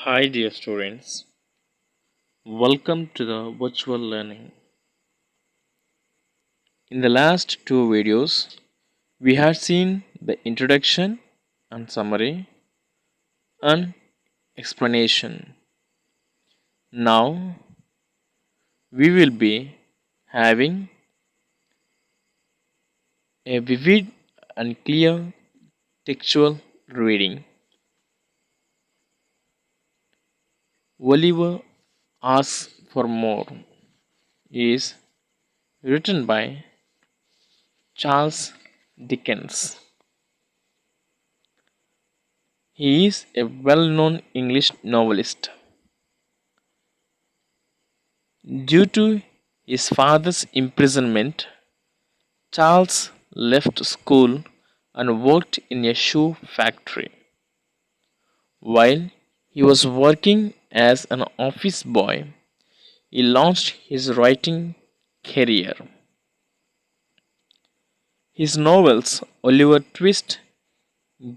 Hi, dear students. Welcome to the virtual learning. In the last two videos, we have seen the introduction and summary and explanation. Now, we will be having a vivid and clear textual reading. Oliver asks for more is written by Charles Dickens. He is a well known English novelist. Due to his father's imprisonment, Charles left school and worked in a shoe factory. While he was working as an office boy, he launched his writing career. His novels Oliver Twist,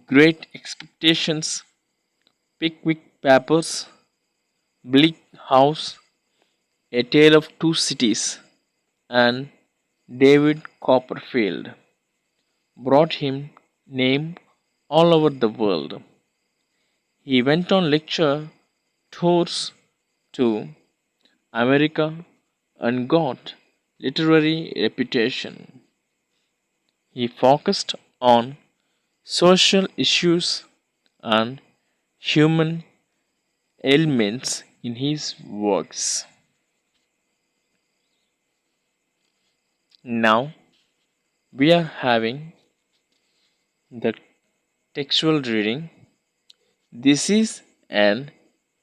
Great Expectations, Pickwick Papers, Bleak House, A Tale of Two Cities, and David Copperfield brought him name all over the world. He went on lecture tours to America and got literary reputation. He focused on social issues and human ailments in his works. Now we are having the textual reading. This is an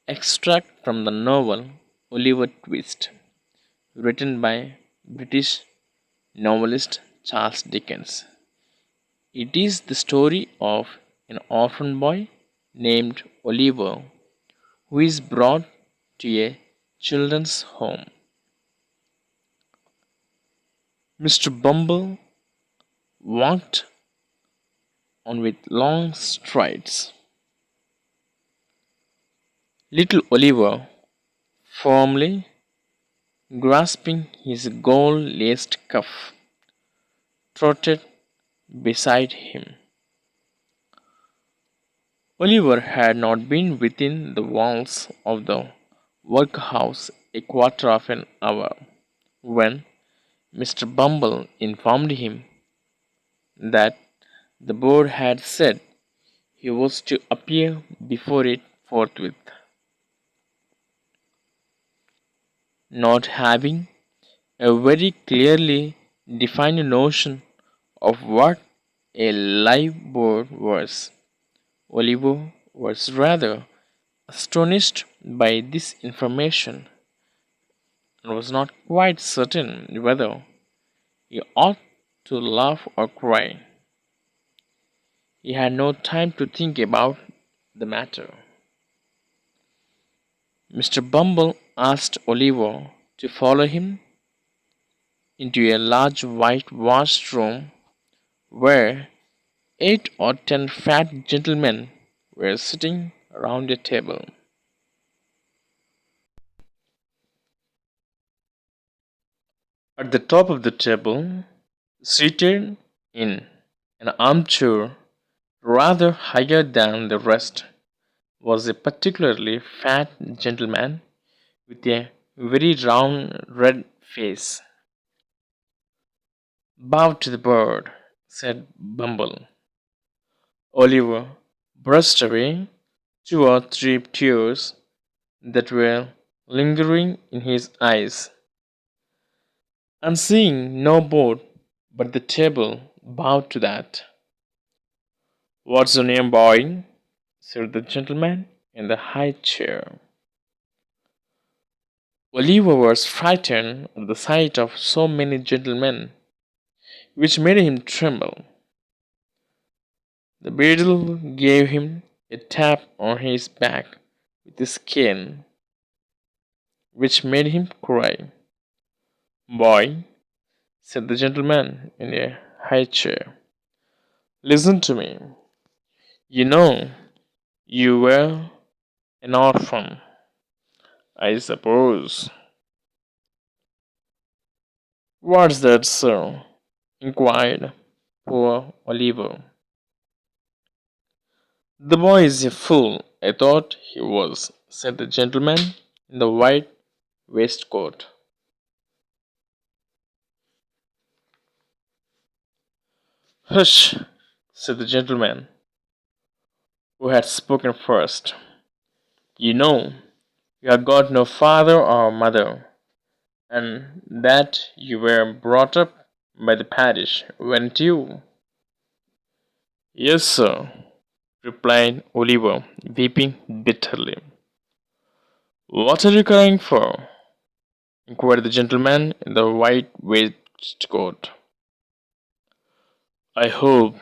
extract from the novel Oliver Twist, written by British novelist Charles Dickens. It is the story of an orphan boy named Oliver who is brought to a children's home. Mr. Bumble walked on with long strides. Little Oliver, firmly grasping his gold laced cuff, trotted beside him. Oliver had not been within the walls of the workhouse a quarter of an hour when Mr. Bumble informed him that the board had said he was to appear before it forthwith. Not having a very clearly defined notion of what a live board was, Oliver was rather astonished by this information and was not quite certain whether he ought to laugh or cry. He had no time to think about the matter. Mr. Bumble asked Oliver to follow him into a large whitewashed room where 8 or 10 fat gentlemen were sitting around a table. At the top of the table, seated in an armchair rather higher than the rest, was a particularly fat gentleman with a very round red face. Bow to the bird, said Bumble. Oliver brushed away 2 or 3 tears that were lingering in his eyes, and seeing no board but the table, bowed to that. What's your name, boy? Said the gentleman in the high chair. Oliver was frightened at the sight of so many gentlemen, which made him tremble. The beadle gave him a tap on his back with his cane, which made him cry. Boy, said the gentleman in a high chair, listen to me. You know, you were An orphan, I suppose. What's that, sir? Inquired poor Oliver. The boy is a fool, I thought he was, said the gentleman in the white waistcoat. Hush, said the gentleman who had spoken first. You know, you have got no father or mother, and that you were brought up by the parish, weren't you? Yes, sir, replied Oliver, weeping bitterly. What are you crying for? Inquired the gentleman in the white waistcoat. I hope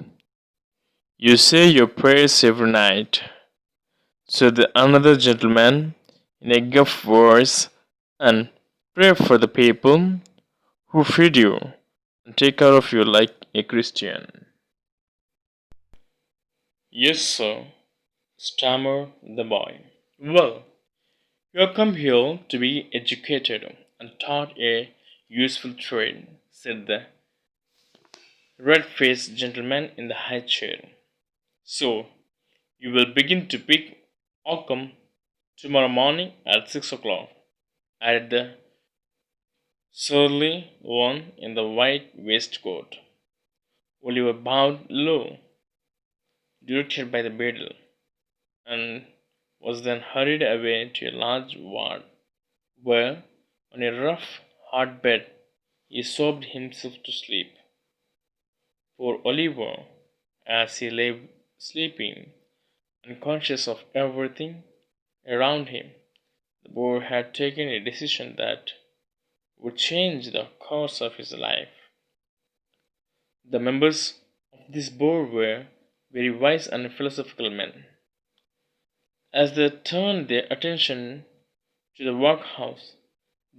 you say your prayers every night, said the another gentleman in a gruff voice, and pray for the people who feed you and take care of you like a Christian. Yes, sir, stammered the boy. Well, you have come here to be educated and taught a useful trade, said the red faced gentleman in the high chair. So, you will begin to pick oakum tomorrow morning at 6 o'clock, added the surly one in the white waistcoat. Oliver bowed low, directed by the beadle, and was then hurried away to a large ward, where, on a rough, hard bed, he sobbed himself to sleep. Poor Oliver, as he lay sleeping, unconscious of everything around him, the boy had taken a decision that would change the course of his life. The members of this board were very wise and philosophical men. As they turned their attention to the workhouse,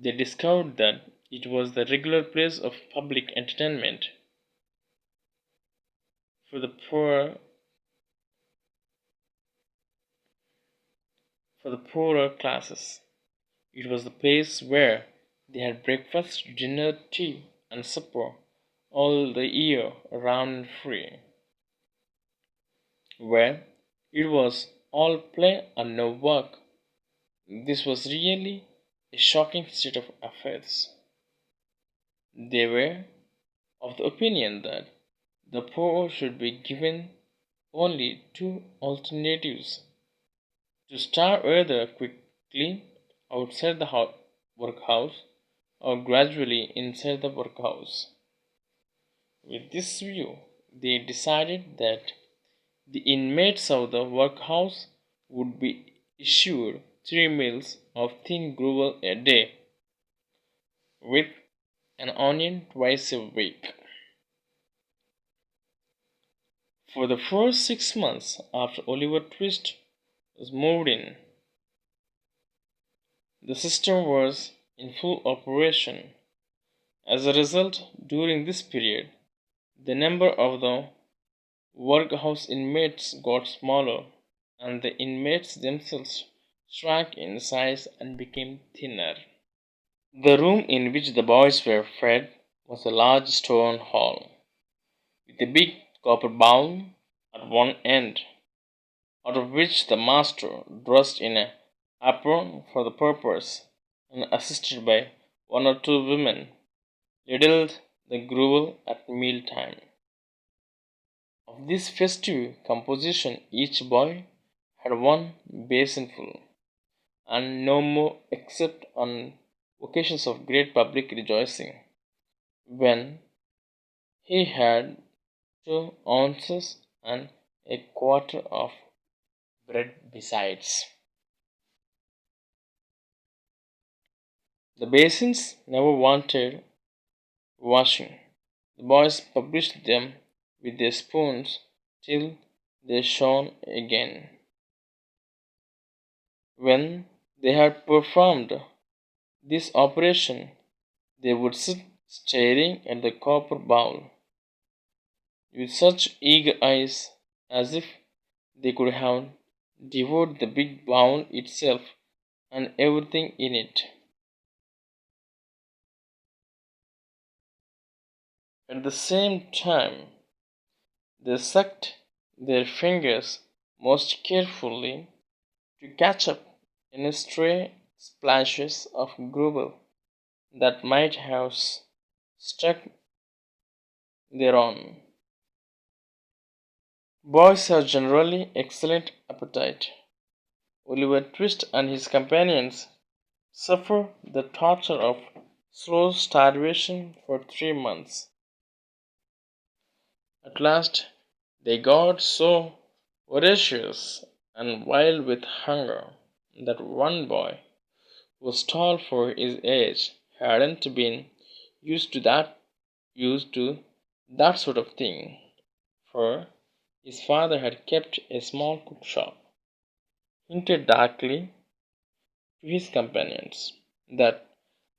they discovered that it was the regular place of public entertainment for the poor for the poorer classes. It was the place where they had breakfast, dinner, tea, and supper all the year round and free, where it was all play and no work. This was really a shocking state of affairs. They were of the opinion that the poor should be given only two alternatives: to starve either quickly outside the workhouse or gradually inside the workhouse. With this view, they decided that the inmates of the workhouse would be issued 3 meals of thin gruel a day, with an onion twice a week. For the first 6 months after Oliver Twist was moved in, the system was in full operation. As a result, during this period, the number of the workhouse inmates got smaller, and the inmates themselves shrank in size and became thinner. The room in which the boys were fed was a large stone hall, with a big copper bowl at one end, out of which the master, dressed in an apron for the purpose, and assisted by one or two women, ladled the gruel at meal time. Of this festive composition each boy had one basinful, and no more except on occasions of great public rejoicing, when he had 2 ounces and a quarter of bread besides. The basins never wanted washing. The boys published them with their spoons till they shone again. When they had performed this operation, they would sit staring at the copper bowl with such eager eyes as if they could have devoured the big bowl itself and everything in it. At the same time, they sucked their fingers most carefully to catch up any stray splashes of gruel that might have stuck thereon. Boys have generally excellent appetite. Oliver Twist and his companions suffer the torture of slow starvation for 3 months. At last, they got so voracious and wild with hunger that one boy, who was tall for his age, hadn't been used to that used to that sort of thing, for his father had kept a small cook shop, hinted darkly to his companions that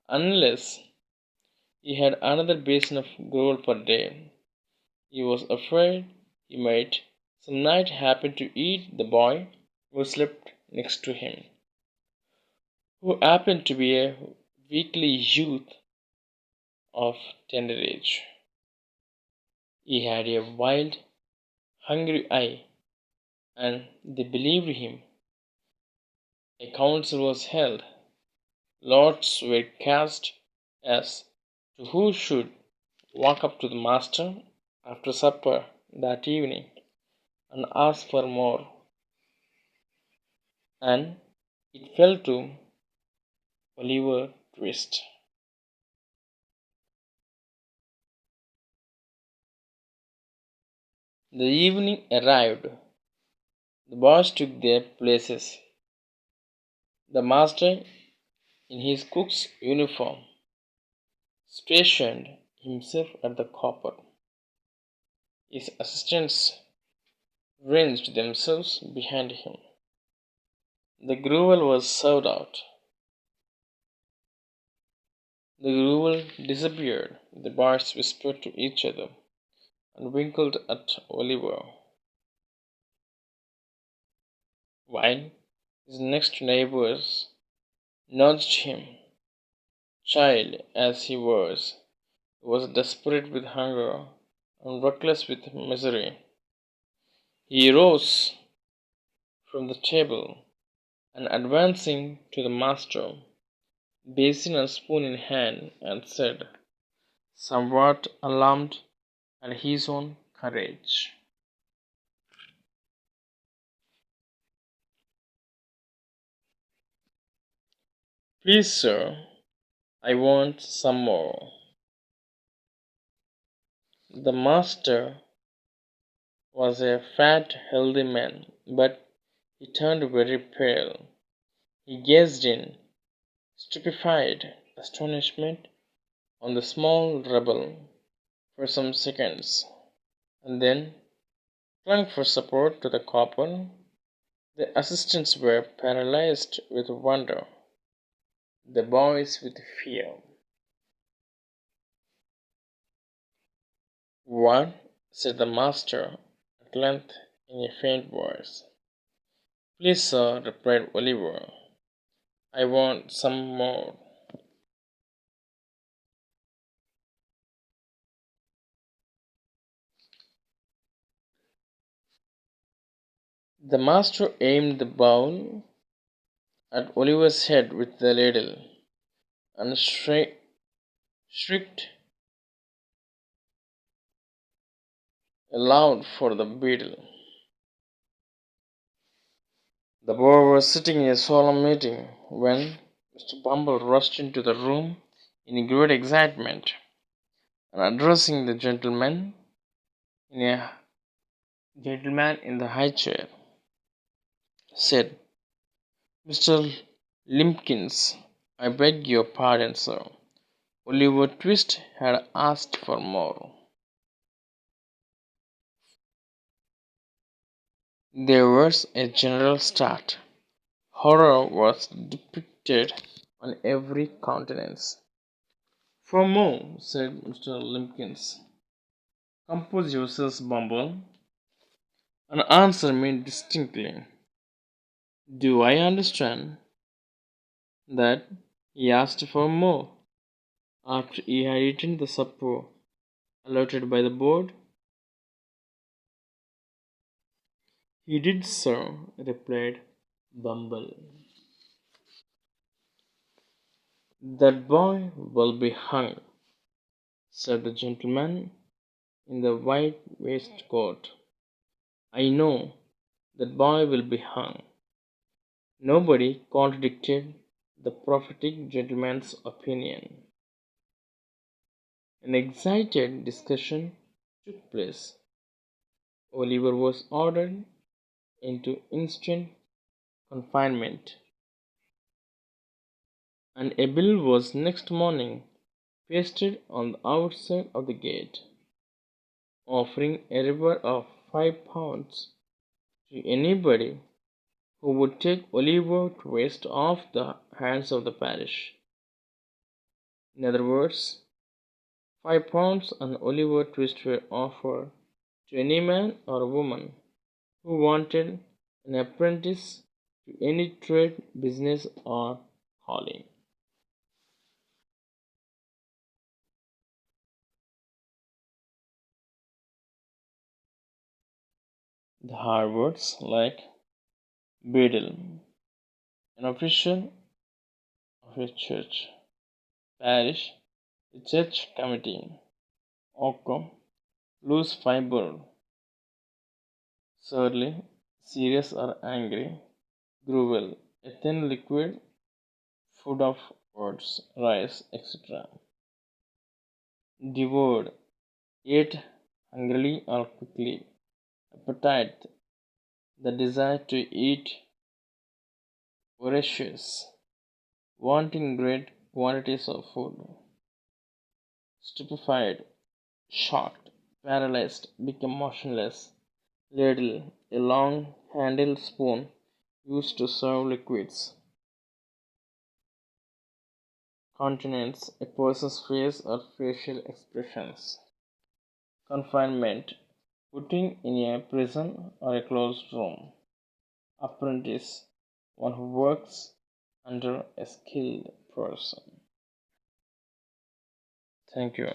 unless he had another basin of gruel per day, he was afraid he might some night happen to eat the boy who slept next to him, who happened to be a weakly youth of tender age. He had a wild, hungry eye, and they believed him. A council was held. Lots were cast as to who should walk up to the master after supper that evening and ask for more, and it fell to Oliver Twist. The evening arrived. The boys took their places. The master, in his cook's uniform, stationed himself at the copper. His assistants ranged themselves behind him. The gruel was served out. The gruel disappeared. The boys whispered to each other and winkled at Oliver, while his next neighbors nudged him. Child as he was desperate with hunger and reckless with misery. He rose from the table and advancing to the master, basin and spoon in hand, and said, somewhat alarmed at his own courage, please, sir, I want some more. The master was a fat, healthy man, but he turned very pale. He gazed in stupefied astonishment on the small rebel for some seconds, and then clung for support to the copper. The assistants were paralyzed with wonder, the boys with fear. What? Said the master at length in a faint voice. Please, sir, replied Oliver, I want some more. The master aimed the bowl at Oliver's head with the ladle and shrieked aloud for the beetle. The board was sitting in a solemn meeting when Mr. Bumble rushed into the room in great excitement and addressing the in a gentleman in the high chair, said, Mr. Limpkins, I beg your pardon, sir. Oliver Twist had asked for more. There was a general start. Horror was depicted on every countenance. For more, said Mr. Limpkins. Compose yourselves, Bumble, and answer me distinctly. Do I understand that he asked for more after he had eaten the supper allotted by the board? He did, sir, replied Bumble. That boy will be hung, said the gentleman in the white waistcoat. I know that boy will be hung. Nobody contradicted the prophetic gentleman's opinion. An excited discussion took place. Oliver was ordered into instant confinement, and a bill was next morning pasted on the outside of the gate, offering a reward of £5 to anybody who would take Oliver Twist off the hands of the parish. In other words, £5 and Oliver Twist were offered to any man or woman who wanted an apprentice to any trade, business, or calling. The hard words like beadle, an official of a church, parish, a church committee, Occo, loose fibre, surly, serious or angry, gruel, a thin liquid, food of words, rice, etc. Devoured, ate hungrily or quickly, appetite, the desire to eat, voracious, wanting great quantities of food, stupefied, shocked, paralyzed, become motionless, ladle, a long handled spoon used to serve liquids, countenance, a person's face or facial expressions, confinement, putting in a prison or a closed room, apprentice, one who works under a skilled person. Thank you.